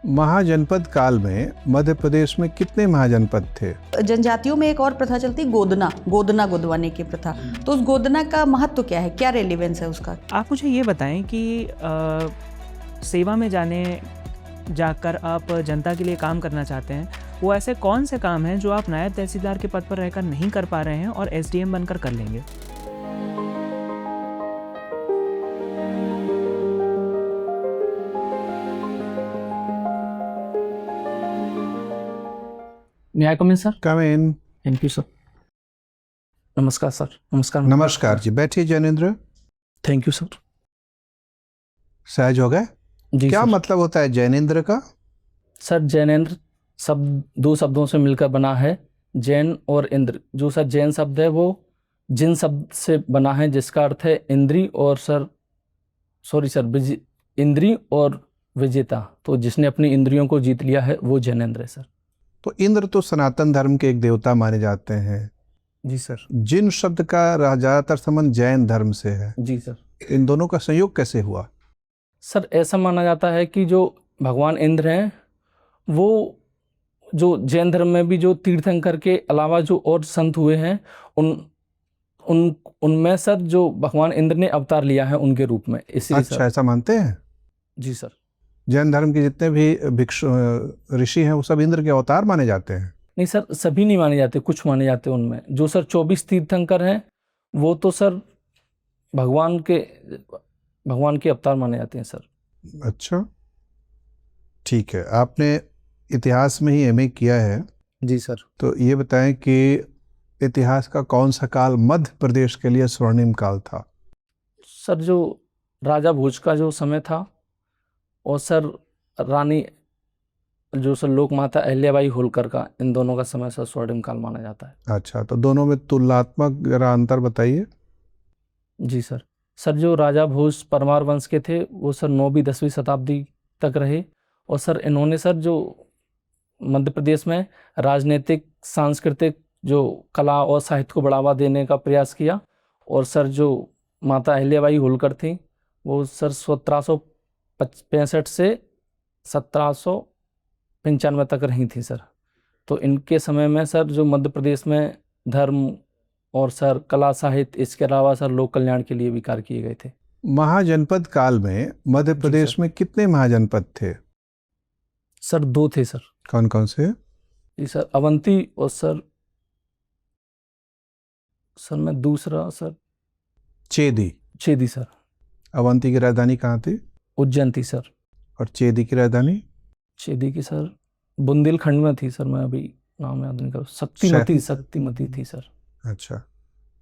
महाजनपद काल में मध्य प्रदेश में कितने महाजनपद थे? जनजातियों में एक और प्रथा चलती, गोदना गोदवाने की प्रथा। तो उस गोदना का महत्व क्या है, क्या रेलेवेंस है उसका? आप मुझे ये बताएं कि सेवा में जाकर आप जनता के लिए काम करना चाहते हैं, वो ऐसे कौन से काम हैं जो आप नायब तहसीलदार के पद पर रहकर नहीं कर पा रहे हैं और एसडीएम बनकर कर लेंगे? May I come in, sir? Come in. Thank you, sir. नमस्कार सर। नमस्कार। नमस्कार जी, बैठिए जैनेंद्र। Thank you sir. सहज हो गए? जी क्या सर। मतलब होता है जैनेंद्र का? सर जैनेंद्र दो शब्दों से मिलकर बना है, जैन और इंद्र। जो सर जैन शब्द है वो जिन शब्द से बना है, जिसका अर्थ है इंद्री और इंद्री और विजेता। तो जिसने अपनी इंद्रियों को जीत लिया है वो जैनेंद्र है सर। तो इंद्र तो सनातन धर्म के एक देवता माने जाते हैं। जी सर। जिन शब्द का ज्यादातर संबंध जैन धर्म से है। जी सर। इन दोनों का संयोग कैसे हुआ? सर ऐसा माना जाता है कि जो भगवान इंद्र हैं वो जो जैन धर्म में भी जो तीर्थंकर के अलावा जो और संत हुए हैं उनमें सर जो भगवान इंद्र ने अवतार लिया है उनके रूप में, इसलिए अच्छा, सर। ऐसा मानते हैं? जी सर। जैन धर्म के जितने भी भिक्षु ऋषि हैं वो सब इंद्र के अवतार माने जाते हैं? नहीं सर, सभी नहीं माने जाते, कुछ माने जाते हैं उनमें। जो सर 24 तीर्थंकर हैं वो तो सर भगवान के अवतार माने जाते हैं सर। अच्छा, ठीक है। आपने इतिहास में ही एमए किया है? जी सर। तो ये बताएं कि इतिहास का कौन सा काल मध्य प्रदेश के लिए स्वर्णिम काल था? सर जो राजा भोज का जो समय था और सर रानी जो सर लोक माता अहिल्याबाई होलकर का, इन दोनों का समय सर स्वर्णिम काल माना जाता है। अच्छा, तो दोनों में तुलनात्मक जरा अंतर बताइए। जी सर। सर जो राजा भोज परमार वंश के थे वो सर 9वीं 10वीं शताब्दी तक रहे और सर इन्होंने सर जो मध्य प्रदेश में राजनीतिक सांस्कृतिक जो कला और साहित्य को बढ़ावा देने का प्रयास किया। और सर जो माता अहिल्याबाई होलकर थी वो सर 1765 से 1795 तक रही थी सर। तो इनके समय में सर जो मध्य प्रदेश में धर्म और सर कला साहित्य, इसके अलावा सर लोक कल्याण के लिए भी कार्य किए गए थे। महाजनपद काल में मध्य प्रदेश में कितने महाजनपद थे? सर 2 थे सर। कौन कौन से? जी सर, अवंती और सर मैं दूसरा सर चेदी सर। अवंती की राजधानी कहाँ थी? उज्जैन थी सर। और चेदी की राजधानी? चेदी की सर बुंदेलखंड में थी सर, मैं अभी नाम याद नहीं कर। शक्तिमती थी सर। अच्छा,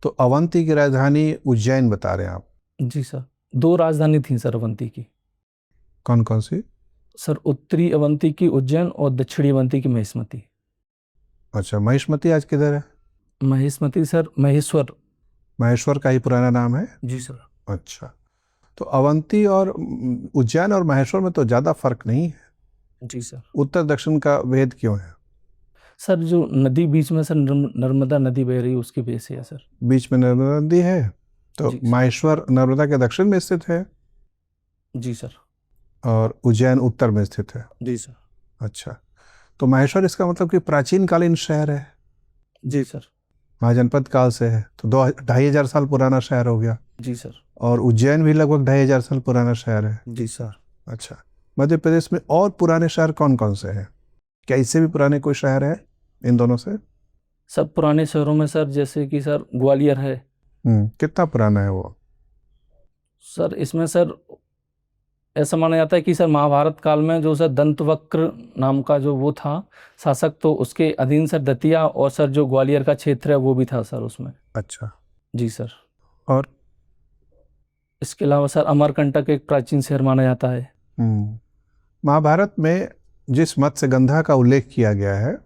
तो अवंती की राजधानी उज्जैन बता रहे हैं आप? जी सर। 2 राजधानी थी सर अवंती की। कौन कौन सी? सर उत्तरी अवंती की उज्जैन और दक्षिणी अवंती की महिष्मती। अच्छा, महिष्मती आज किधर है? महिष्मती सर महेश्वर का ही पुराना नाम है? जी सर। अच्छा, तो अवंती और उज्जैन और महेश्वर में तो ज़्यादा फर्क नहीं है। जी सर। उत्तर दक्षिण का भेद क्यों है? सर जो नदी बीच में सर नर्मदा नदी बह रही है उसकी वजह से है सर। बीच में नर्मदा नदी है तो महेश्वर नर्मदा के दक्षिण में स्थित है? जी सर। और उज्जैन उत्तर में स्थित है? जी सर। अच्छा, तो महेश्वर इसका मतलब कि प्राचीन कालीन शहर है? जी सर। महाजनपद काल से है तो 2,500 साल पुराना शहर हो गया। जी सर। और उज्जैन भी लगभग 2,500 साल पुराना शहर है। जी सर। अच्छा, मध्य प्रदेश में और पुराने शहर कौन कौन से हैं? क्या इससे भी पुराने कोई शहर है इन दोनों से? सर पुराने शहरों में सर जैसे कि सर ग्वालियर है। कितना पुराना है वो? सर इसमें सर ऐसा माना जाता है कि सर महाभारत काल में जो सर दंतवक्र नाम का जो वो था शासक, तो उसके अधीन सर दतिया और सर जो ग्वालियर का क्षेत्र है वो भी था सर उसमें। अच्छा। जी सर। और इसके अलावा सर अमरकंटक एक प्राचीन शहर माना जाता है। महाभारत में जिस मत्स्यगंधा का उल्लेख किया गया है,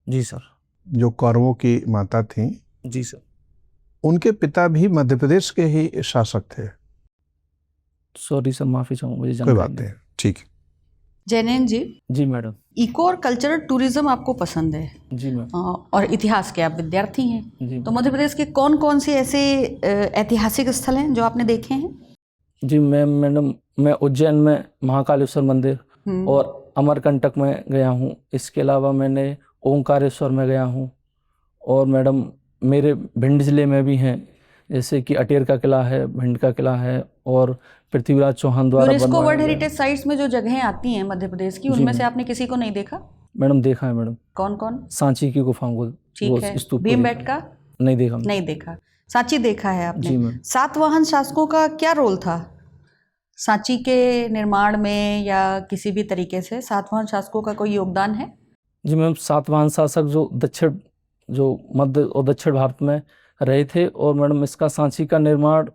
जी सर, जो कौरवों की माता थी, जी सर, उनके पिता भी मध्य प्रदेश के ही शासक थे। सॉरी सर, माफी चाहूँगा, मुझे कोई बात नहीं, ठीक। जैनेंद्र जी। जी मैडम। इको और कल्चरल टूरिज्म आपको पसंद है? जी मैम। और इतिहास के आप विद्यार्थी हैं। जी। तो मध्य प्रदेश के कौन कौन से ऐसे ऐतिहासिक स्थल हैं जो आपने देखे हैं? जी मैडम, मैं उज्जैन में महाकालेश्वर मंदिर और अमरकंटक में गया हूँ। इसके अलावा मैंने ओंकारेश्वर में गया हूँ। और मैडम मेरे भिंड ज़िले में भी हैं, जैसे कि अटेर का किला है, भिंड का किला है, और पृथ्वीराज चौहान द्वारा यूनेस्को बनवाया वर्ल्ड गया। हेरिटेज साइट्स में जो जगहें आती हैं मध्य प्रदेश की, जी उनमें से मैम। आपने किसी को नहीं देखा? मैडम देखा है मैडम, कौन कौन? सांची की गुफाओं को, ठीक वो है। स्तूप को भीमबेटका? नहीं देखा मैम। नहीं देखा। सांची देखा है जी आपने। मैम। सातवाहन शासकों का क्या रोल था सांची के निर्माण में, या किसी भी तरीके से सातवाहन शासकों का कोई योगदान है? जी मैम, सातवाहन शासक जो मध्य और दक्षिण भारत में रहे थे, और मैडम इसका सांची का निर्माण,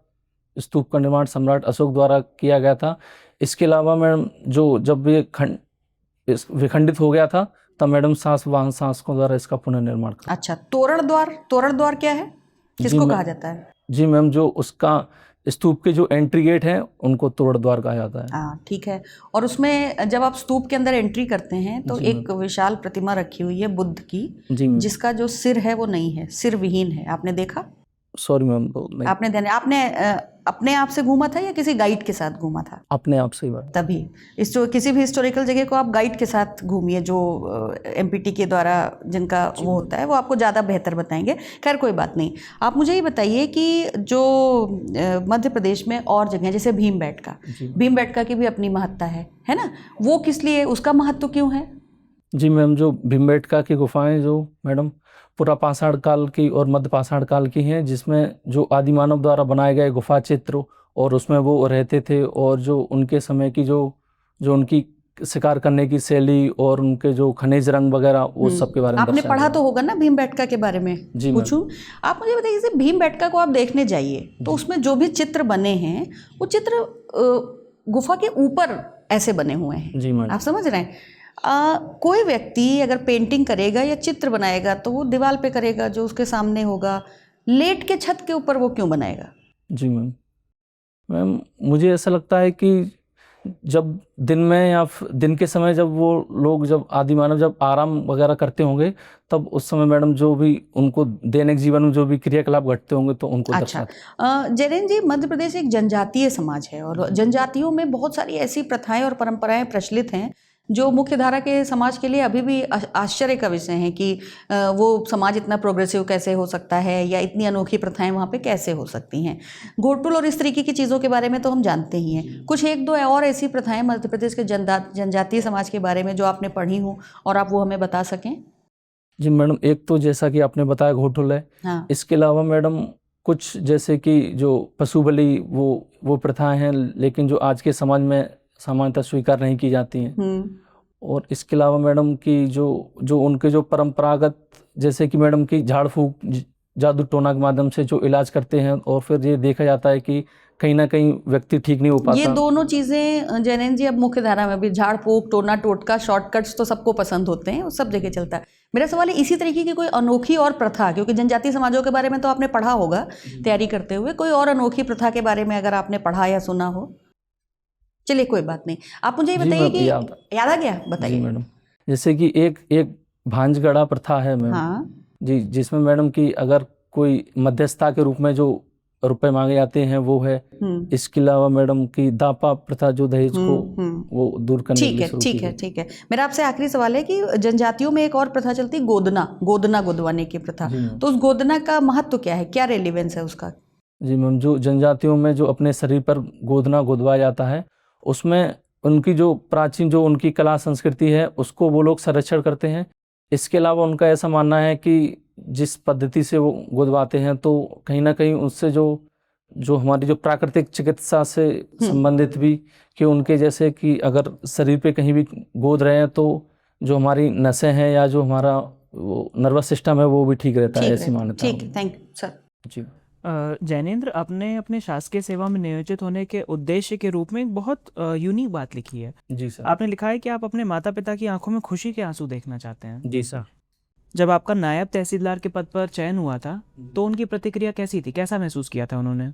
स्तूप का निर्माण सम्राट अशोक द्वारा किया गया था। इसके अलावा मैडम जब ये विखंडित हो गया था, तब मैडम सातवाहन शासकों द्वारा इसका पुनर्निर्माण किया। अच्छा, तोरण द्वार क्या है, किसको मैम। कहा जाता है? जी मैम, जो उसका स्तूप के जो एंट्री गेट हैं उनको तोरण द्वार कहा जाता है। हाँ, ठीक है। और उसमें जब आप स्तूप के अंदर एंट्री करते हैं तो जी एक विशाल प्रतिमा रखी हुई है बुद्ध की, जी मैम। जिसका जो सिर है वो नहीं है, सिर विहीन है। आपने देखा? सॉरी मैम, तो नहीं, आपने अपने आप से घूमा था या किसी गाइड के साथ घूमा था? अपने आप से ही बात। तभी किसी भी हिस्टोरिकल जगह को आप गाइड के साथ घूमिए, जो एमपीटी के द्वारा जिनका वो होता है, वो आपको ज़्यादा बेहतर बताएंगे। खैर कोई बात नहीं। आप मुझे ये बताइए कि जो मध्य प्रदेश में और जगह जैसे भीमबेटका की भी अपनी महत्ता है ना? वो किस लिए, उसका महत्व क्यों है? जी मैम, जो भीमबेटका की गुफाएं जो मैडम पूरा पाषाण काल की और मध्य पाषाण काल की हैं, जिसमें जो आदिमानव द्वारा बनाए गए गुफा चित्र और उसमें वो रहते थे, और जो उनके समय की जो उनकी शिकार करने की शैली और उनके जो खनिज रंग वगैरह, वो सब के बारे में आपने दर्शाया पढ़ा गया। तो होगा ना भीमबेटका के बारे में? जी मैम। पूछूं? आप मुझे बताइए, जैसे भीमबेटका को आप देखने जाइए तो उसमें जो भी चित्र बने हैं वो चित्र गुफा के ऊपर ऐसे बने हुए हैं। जी मैम। आप समझ रहे हैं? कोई व्यक्ति अगर पेंटिंग करेगा या चित्र बनाएगा तो वो दीवार पे करेगा, जो उसके सामने होगा। लेट के छत के ऊपर वो क्यों बनाएगा? जी मैम, मुझे ऐसा लगता है कि जब दिन में या दिन के समय जब वो लोग, जब आदिमानव जब आराम वगैरह करते होंगे, तब उस समय मैडम जो भी उनको दैनिक जीवन में जो भी क्रियाकलाप घटते होंगे तो उनको अच्छा। जैन जी, मध्य प्रदेश एक जनजातीय समाज है और जनजातियों में बहुत सारी ऐसी प्रथाएं और परंपराएं प्रचलित हैं जो मुख्य धारा के समाज के लिए अभी भी आश्चर्य का विषय है कि वो समाज इतना प्रोग्रेसिव कैसे हो सकता है, या इतनी अनोखी प्रथाएं वहाँ पे कैसे हो सकती हैं। घोटुल और इस तरीके की चीज़ों के बारे में तो हम जानते ही हैं। कुछ एक दो और ऐसी प्रथाएं मध्य प्रदेश के जनजातीय समाज के बारे में जो आपने पढ़ी हो और आप वो हमें बता सकें? जी मैडम, एक तो जैसा कि आपने बताया घोटुल है। हाँ। इसके अलावा मैडम कुछ जैसे कि जो पशु बलि वो प्रथाएं हैं, लेकिन जो आज के समाज में सामान्यतः स्वीकार नहीं की जाती हैं। और इसके अलावा मैडम की जो उनके जो परंपरागत, जैसे कि मैडम की झाड़ फूक, जादू टोना के माध्यम से जो इलाज करते हैं, और फिर ये देखा जाता है कि कहीं ना कहीं व्यक्ति ठीक नहीं हो पाता। ये दोनों चीज़ें जैन जी अब मुख्य धारा में भी, झाड़ फूक, टोना टोटका, शॉर्टकट्स तो सबको पसंद होते हैं, वो सब जगह चलता है। मेरा सवाल है, इसी तरीके की कोई अनोखी और प्रथा, क्योंकि जनजातीय समाजों के बारे में तो आपने पढ़ा होगा तैयारी करते हुए, कोई और अनोखी प्रथा के बारे में अगर आपने पढ़ा या सुना हो? चलिए कोई बात नहीं, आप मुझे ये बताइए कि याद आ गया, बताइए। जी मैडम, जैसे कि एक भांजगड़ा प्रथा है मैम। हाँ जी, जिसमें मैडम की अगर कोई मध्यस्थता के रूप में जो रुपए मांगे जाते हैं वो है। इसके अलावा मैडम की दापा प्रथा, जो दहेज को वो दूर करने के लिए शुरू की गई। ठीक है। मेरा आपसे आखिरी सवाल है कि जनजातियों में एक और प्रथा चलती, गोदना गुदवाने की प्रथा, तो उस गोदना का महत्व क्या है, क्या रेलिवेंस है उसका? जी मैम, जो जनजातियों में जो अपने शरीर पर गोदना गोदवाया जाता है, उसमें उनकी जो प्राचीन जो उनकी कला संस्कृति है उसको वो लोग संरक्षण करते हैं। इसके अलावा उनका ऐसा मानना है कि जिस पद्धति से वो गोदवाते हैं तो कहीं ना कहीं उससे जो हमारी जो प्राकृतिक चिकित्सा से संबंधित भी, कि उनके जैसे कि अगर शरीर पे कहीं भी गोद रहे हैं तो जो हमारी नसें हैं या जो हमारा वो नर्वस सिस्टम है वो भी ठीक रहता है, ऐसी मान्यता है। ठीक, थैंक यू सर। जी जैनेंद्र, आपने अपने शासकीय सेवा में नियोजित होने के उद्देश्य के रूप में एक बहुत यूनिक बात लिखी है। जी सर। आपने लिखा है कि आप अपने माता पिता की आंखों में खुशी के आंसू देखना चाहते हैं। जी सर। जब आपका नायब तहसीलदार के पद पर चयन हुआ था तो उनकी प्रतिक्रिया कैसी थी, कैसा महसूस किया था उन्होंने?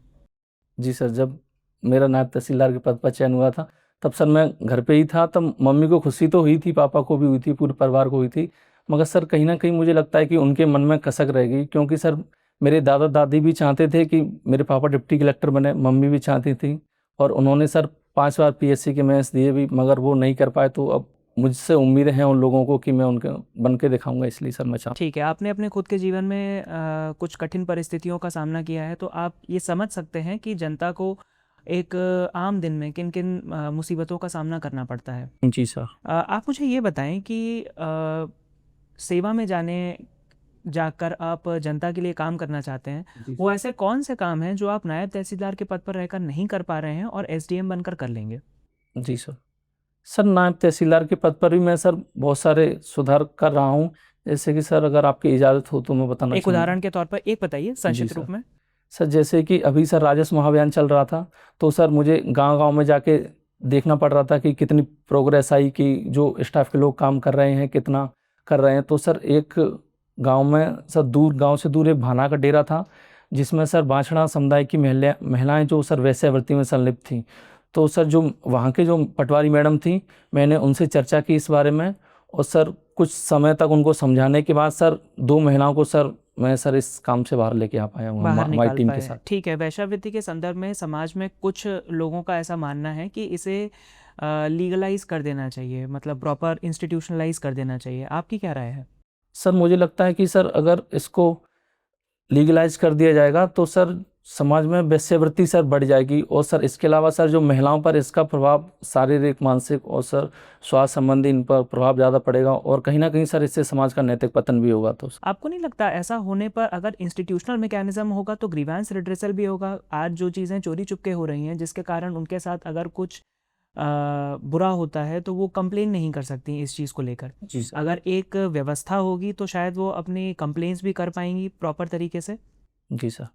जी सर, जब मेरा नायब तहसीलदार के पद पर चयन हुआ था तब सर मैं घर पे ही था। तब मम्मी को खुशी तो हुई थी, पापा को भी हुई थी, पूरे परिवार को हुई थी, मगर सर कहीं ना कहीं मुझे लगता है कि उनके मन में कसक रहेगी, क्योंकि सर मेरे दादा दादी भी चाहते थे कि मेरे पापा डिप्टी कलेक्टर बने, मम्मी भी चाहती थी, और उन्होंने सर 5 बार PSC के मेंस दिए भी, मगर वो नहीं कर पाए। तो अब मुझसे उम्मीदें हैं उन लोगों को कि मैं उनके बन के दिखाऊंगा, इसलिए सर मैं चाहता ठीक है, आपने अपने खुद के जीवन में कुछ कठिन परिस्थितियों का सामना किया है, तो आप ये समझ सकते हैं कि जनता को एक आम दिन में किन किन मुसीबतों का सामना करना पड़ता है। हूं। जी सर। आप मुझे ये बताएं कि सेवा में जाकर आप जनता के लिए काम करना चाहते हैं, जी वो ऐसे कौन से काम हैं जो आप नायब तहसीलदार के पद पर रहकर नहीं कर पा रहे हैं और एसडीएम बनकर कर लेंगे? जी सर। सर नायब तहसीलदार के पद पर भी मैं सर बहुत सारे सुधार कर रहा हूँ। जैसे कि सर अगर आपकी इजाज़त हो तो मैं बताना एक चाहूँगा। उदाहरण के तौर पर एक बताइए संक्षिप्त सर। रूप में। सर जैसे कि अभी सर राजस्व महाअभियान चल रहा था, तो सर मुझे गांव-गांव में जाके देखना पड़ रहा था कि कितनी प्रोग्रेस आई, कि जो स्टाफ के लोग काम कर रहे हैं कितना कर रहे हैं। तो सर एक गांव में सर दूर, गांव से दूर एक भाना का डेरा था, जिसमें सर बांछड़ा समुदाय की महिलाएं जो सर वेश्यावृत्ति में संलिप्त थीं। तो सर जो वहाँ के जो पटवारी मैडम थी, मैंने उनसे चर्चा की इस बारे में, और सर कुछ समय तक उनको समझाने के बाद सर 2 महिलाओं को सर मैं सर इस काम से बाहर लेके आ पाया हूँ बाहर हमारी निकाल टीम के पाए। साथ। ठीक है, वेश्यावृत्ति के संदर्भ में समाज में कुछ लोगों का ऐसा मानना है कि इसे लीगलाइज कर देना चाहिए, मतलब प्रॉपर इंस्टीट्यूशनलाइज कर देना चाहिए। आपकी क्या राय है? सर मुझे लगता है कि सर अगर इसको लीगलाइज कर दिया जाएगा तो सर समाज में वेश्यावृत्ति सर बढ़ जाएगी, और सर इसके अलावा सर जो महिलाओं पर इसका प्रभाव शारीरिक, मानसिक और सर स्वास्थ्य संबंधी इन पर प्रभाव ज़्यादा पड़ेगा, और कहीं ना कहीं सर इससे समाज का नैतिक पतन भी होगा। तो आपको नहीं लगता ऐसा होने पर अगर इंस्टीट्यूशनल मैकेनिज्म होगा तो ग्रीवेंस रिड्रेसल भी होगा? आज जो चीज़ें चोरी चुपके हो रही हैं जिसके कारण उनके साथ अगर कुछ बुरा होता है तो वो कंप्लेन नहीं कर सकती इस चीज़ को लेकर। जी सर। अगर एक व्यवस्था होगी तो शायद वो अपनी कंप्लेंट्स भी कर पाएंगी प्रॉपर तरीके से। जी सर।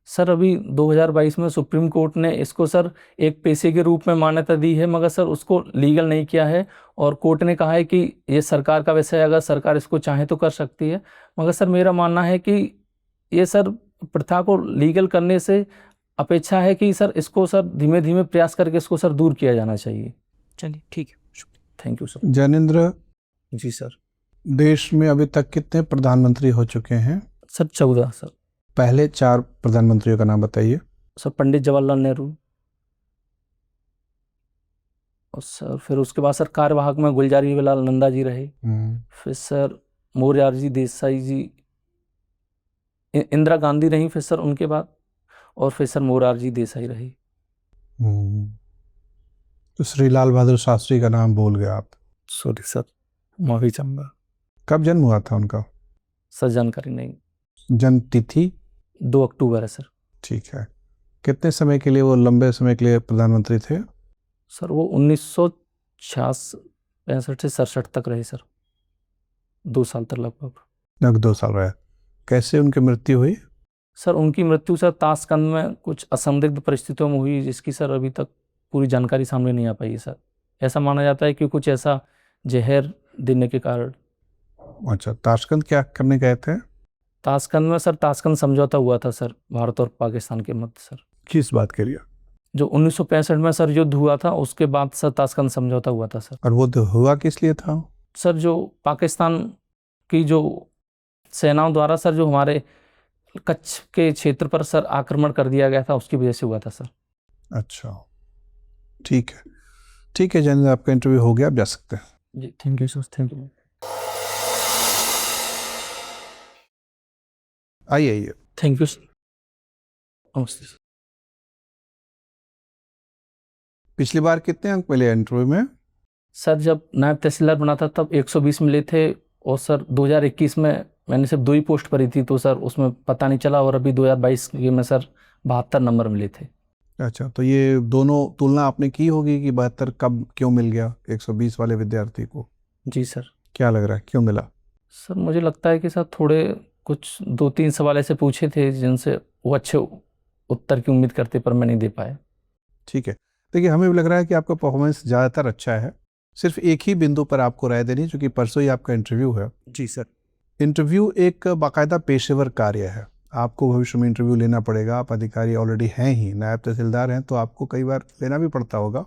सर अभी 2022 में सुप्रीम कोर्ट ने इसको सर एक पेशे के रूप में मान्यता दी है, मगर सर उसको लीगल नहीं किया है, और कोर्ट ने कहा है कि ये सरकार का विषय है, अगर सरकार इसको चाहे तो कर सकती है। मगर सर मेरा मानना है कि ये सर प्रथा को लीगल करने से अपेक्षा है कि सर इसको सर धीमे धीमे प्रयास करके इसको सर दूर किया जाना चाहिए। चलिए ठीक है, thank you sir. Jainendra, ji sir. देश में अभी तक कितने प्रधानमंत्री हो चुके हैं? Sir 14 sir. पहले 4 प्रधानमंत्रियों का नाम बताइए। सर पंडित जवाहरलाल नेहरू, और सर फिर उसके बाद सर कार्यवाहक में गुलजारी लाल नंदा जी रहे, फिर सर मोरारजी देसाई जी, इंदिरा गांधी रही फिर सर उनके बाद, और फिर सर मोरारजी देसाई रही। तो श्री लाल बहादुर शास्त्री का नाम भूल गए आप। सॉरी सर, माफी चाहूँगा। कब जन्म हुआ था उनका? सर जानकारी नहीं। जन्म तिथि? 2 अक्टूबर है सर। ठीक है। कितने समय के लिए वो लंबे समय के लिए प्रधानमंत्री थे? सर वो 1965 से 67 तक रहे सर, 2 साल तक लगभग। 2 साल रहे। कैसे उनकी मृत्यु हुई? सर उनकी मृत्यु सर ताशकंद में कुछ असंदिग्ध परिस्थितियों में हुई, जिसकी सर अभी तक पूरी जानकारी सामने नहीं आ पाई है सर। ऐसा माना जाता है कि कुछ ऐसा जहर देने के कारण। अच्छा, ताशकंद क्या करने गए थे? ताशकंद में सर ताशकंद समझौता हुआ था सर, भारत और पाकिस्तान के मध्य सर। किस बात के लिए? जो 1965 में सर युद्ध हुआ था, उसके बाद सर ताशकंद समझौता हुआ था सर। और वो तो हुआ किस लिए था? सर जो पाकिस्तान की जो सेनाओं द्वारा सर जो हमारे कच्छ के क्षेत्र पर सर आक्रमण कर दिया गया था, उसकी वजह से हुआ था सर। अच्छा, ठीक है। ठीक है जैनेंद्र, आपका इंटरव्यू हो गया, आप जा सकते हैं। जी thank you sir. Thank you. आइए। Thank you sir. नमस्ते सर। पिछली बार कितने अंक मिले इंटरव्यू में? सर जब नायब तहसीलदार बना था तब 120 मिले थे, और सर 2021 में मैंने सिर्फ 2 ही पोस्ट भरी थी, तो सर उसमें पता नहीं चला, और अभी 2022 के में सर 72 नंबर मिले थे। अच्छा, तो ये दोनों तुलना आपने की होगी कि 72 कब क्यों मिल गया 120 वाले विद्यार्थी को? जी सर। क्या लग रहा है क्यों मिला? सर मुझे लगता है कि सर थोड़े कुछ 2-3 सवाल ऐसे पूछे थे जिनसे वो अच्छे उत्तर की उम्मीद करते, पर मैं नहीं दे पाया। ठीक है, देखिए हमें भी लग रहा है कि आपका परफॉर्मेंस ज़्यादातर अच्छा है। सिर्फ एक ही बिंदु पर आपको राय देनी, चूँकि परसों ही आपका इंटरव्यू है। जी सर। इंटरव्यू एक बाकायदा पेशेवर कार्य है, आपको भविष्य में इंटरव्यू लेना पड़ेगा। आप अधिकारी ऑलरेडी हैं ही, नायब तहसीलदार हैं, तो आपको कई बार लेना भी पड़ता होगा।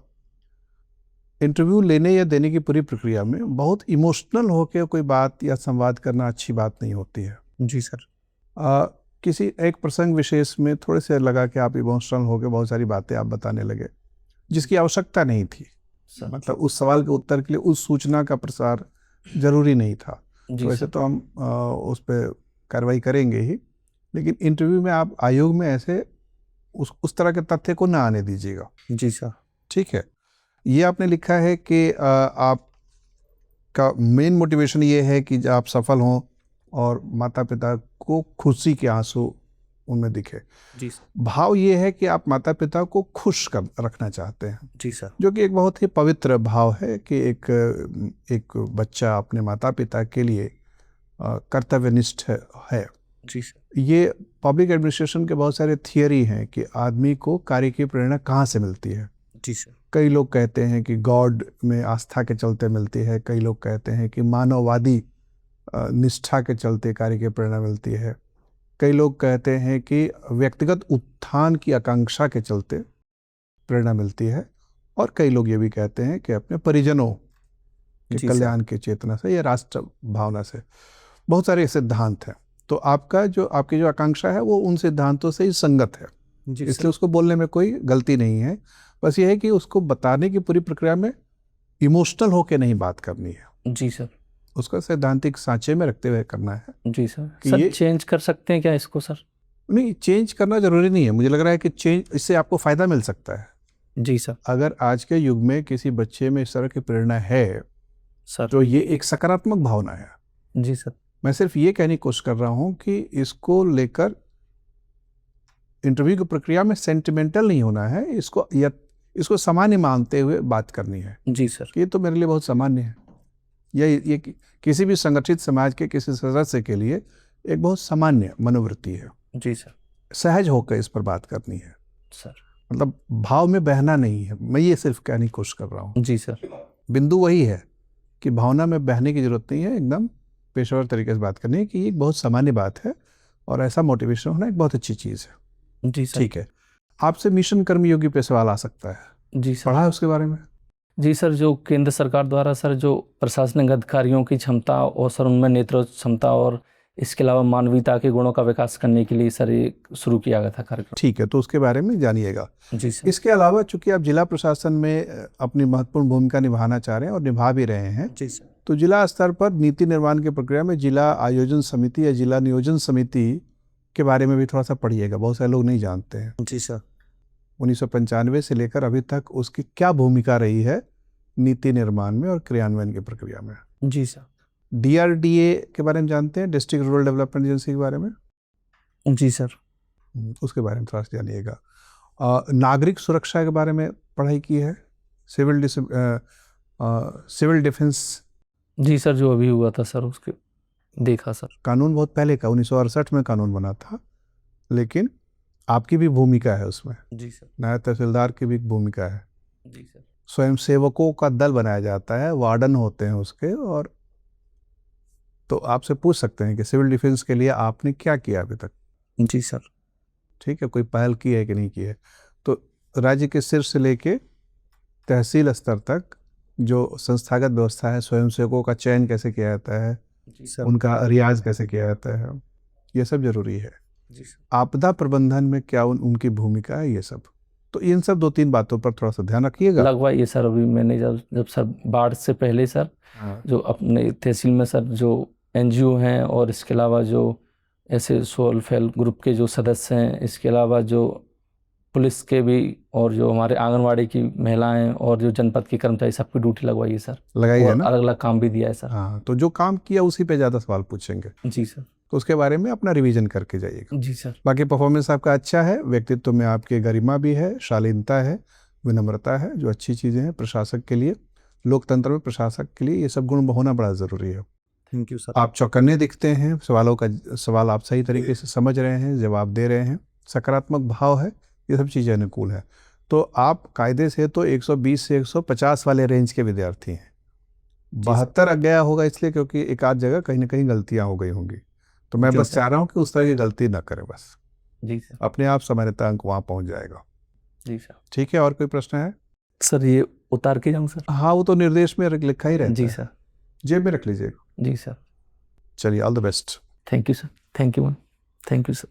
इंटरव्यू लेने या देने की पूरी प्रक्रिया में बहुत इमोशनल होकर कोई बात या संवाद करना अच्छी बात नहीं होती है। जी सर। किसी एक प्रसंग विशेष में थोड़े से लगा कि आप इमोशनल होकर बहुत सारी बातें आप बताने लगे, जिसकी आवश्यकता नहीं थी। सर। मतलब उस सवाल के उत्तर के लिए उस सूचना का प्रसार जरूरी नहीं था। जी तो वैसे सर। तो हम उस पर कार्रवाई करेंगे ही, लेकिन इंटरव्यू में आप आयोग में ऐसे उस तरह के तथ्य को ना आने दीजिएगा। जी सर। ठीक है। ये आपने लिखा है कि आपका मेन मोटिवेशन ये है कि आप सफल हों और माता पिता को खुशी के आंसू उनमें दिखे। जी सर। भाव ये है कि आप माता पिता को खुश कर रखना चाहते हैं, जी सर। जो कि एक बहुत ही पवित्र भाव है कि एक बच्चा अपने माता पिता के लिए कर्तव्यनिष्ठ है। जी सर। ये पब्लिक एडमिनिस्ट्रेशन के बहुत सारे थियरी हैं कि आदमी को कार्य की प्रेरणा कहाँ से मिलती है। जी सर। कई लोग कहते हैं कि गॉड में आस्था के चलते मिलती है, कई लोग कहते हैं कि मानववादी निष्ठा के चलते कार्य की प्रेरणा मिलती है, कई लोग कहते हैं कि व्यक्तिगत उत्थान की आकांक्षा के चलते प्रेरणा मिलती है, और कई लोग ये भी कहते हैं कि अपने परिजनों के जी कल्याण की चेतना से या राष्ट्र भावना से। बहुत सारे सिद्धांत हैं। तो आपकी जो आकांक्षा है वो उन सिद्धांतों से ही संगत है, जी इसलिए उसको बोलने में कोई गलती नहीं है। बस ये है कि उसको बताने की पूरी प्रक्रिया में इमोशनल होकर नहीं बात करनी है, जी सर। उसका सैद्धांतिक सांचे में रखते हुए करना है। जी सर। कि सर ये चेंज कर सकते हैं क्या इसको सर? नहीं, चेंज करना जरूरी नहीं है। मुझे लग रहा है कि चेंज इससे आपको फायदा मिल सकता है। जी सर। अगर आज के युग में किसी बच्चे में इस तरह की प्रेरणा है सर। तो ये एक सकारात्मक भावना है। जी सर। मैं सिर्फ ये कहने की कोशिश कर रहा हूं कि इसको लेकर इंटरव्यू की प्रक्रिया में सेंटिमेंटल नहीं होना है, इसको सामान्य मानते हुए बात करनी है। जी सर। ये तो मेरे लिए बहुत सामान्य है। ये किसी भी संगठित समाज के किसी सदस्य के लिए एक बहुत सामान्य मनोवृत्ति है। जी सर। सहज होकर इस पर बात करनी है, सर। मतलब भाव में बहना नहीं है। मैं ये सिर्फ कहने की कोशिश कर रहा हूँ। जी सर। बिंदु वही है कि भावना में बहने की जरूरत नहीं है, एकदम पेशेवर तरीके से बात करनी है कि ये एक बहुत सामान्य बात है और ऐसा मोटिवेशन होना एक बहुत अच्छी चीज़ है। जी सर। ठीक है। आपसे मिशन कर्मयोगी पे सवाल आ सकता है, जी सर। पढ़ा है उसके बारे में? जी सर, जो केंद्र सरकार द्वारा सर जो प्रशासनिक अधिकारियों की क्षमता और सर उनमें नेतृत्व क्षमता और इसके अलावा मानवीयता के गुणों का विकास करने के लिए सर ये शुरू किया गया था कार्यक्रम। ठीक है, तो उसके बारे में जानिएगा। जी सर। इसके अलावा चूंकि आप जिला प्रशासन में अपनी महत्वपूर्ण भूमिका निभाना चाह रहे हैं और निभा भी रहे हैं, जी सर। तो जिला स्तर पर नीति निर्माण की प्रक्रिया में जिला आयोजन समिति या जिला नियोजन समिति के बारे में भी थोड़ा सा पढ़िएगा। बहुत सारे लोग नहीं जानते हैं। जी सर। 1995 से लेकर अभी तक उसकी क्या भूमिका रही है नीति निर्माण में और क्रियान्वयन की प्रक्रिया में। जी सर। DRDA के बारे में जानते हैं, डिस्ट्रिक्ट रूरल डेवलपमेंट एजेंसी के बारे में? जी सर। उसके बारे में थोड़ा सा जानिएगा। नागरिक सुरक्षा के बारे में पढ़ाई की है? Civil defence? जी सर, जो अभी हुआ था सर उसके देखा सर। कानून बहुत पहले का 1968 में कानून बना था, लेकिन आपकी भी भूमिका है उसमें। जी सर। नायब तहसीलदार की भी एक भूमिका है। जी सर। स्वयंसेवकों का दल बनाया जाता है, वार्डन होते हैं उसके, और तो आपसे पूछ सकते हैं कि सिविल डिफेंस के लिए आपने क्या किया अभी तक। जी सर। ठीक है, कोई पहल की है कि नहीं की है। तो राज्य के सिर से लेके तहसील स्तर तक जो संस्थागत व्यवस्था है, स्वयंसेवकों का चयन कैसे किया जाता है, जी सर। उनका रियाज कैसे किया जाता है, ये सब जरूरी है। जी सर। आपदा प्रबंधन में क्या उनकी भूमिका है, ये सब। तो इन सब 2-3 बातों पर थोड़ा सा ध्यान रखिएगा। लगवाइए सर। अभी मैंने जब सर बाढ़ से पहले सर जो अपने तहसील में सर जो NGO हैं और इसके अलावा जो ऐसे सेल्फ हेल्प ग्रुप के जो सदस्य हैं, इसके अलावा जो पुलिस के भी और जो हमारे आंगनवाड़ी की महिलाएं और जो जनपद के कर्मचारी, सबकी ड्यूटी लगवाइए सर। लगाई है और ना? अलग अलग काम भी दिया है सर। हाँ, तो जो काम किया उसी पे ज़्यादा सवाल पूछेंगे, जी सर। तो उसके बारे में अपना रिवीजन करके जाइएगा। जी सर। बाकी परफॉर्मेंस आपका अच्छा है, व्यक्तित्व में आपके गरिमा भी है, शालीनता है, विनम्रता है, जो अच्छी चीज़ें हैं प्रशासक के लिए, लोकतंत्र में प्रशासक के लिए ये सब गुण होना बड़ा ज़रूरी है। Thank you sir. आप चौकन्ने दिखते हैं, सवाल आप सही तरीके से समझ रहे हैं, जवाब दे रहे हैं, सकारात्मक भाव है, ये सब चीज़ें अनुकूल है। तो आप कायदे से तो 120 से 150 वाले रेंज के विद्यार्थी हैं। 72 गया होगा इसलिए क्योंकि एक आध जगह कहीं ना कहीं गलतियां हो गई होंगी। तो मैं बस चाह रहा हूँ कि उस तरह की गलती ना करें, बस जी सर। अपने आप सामान्यता अंक वहाँ पहुँच जाएगा। जी सर। ठीक है, और कोई प्रश्न है? सर ये उतार के जाऊँ सर? हाँ, वो तो निर्देश में लिखा ही रहता जी है। सर। जेब में रख लीजिएगा। जी सर। चलिए, all the best. Thank you sir. Thank you ma'am. Thank you sir.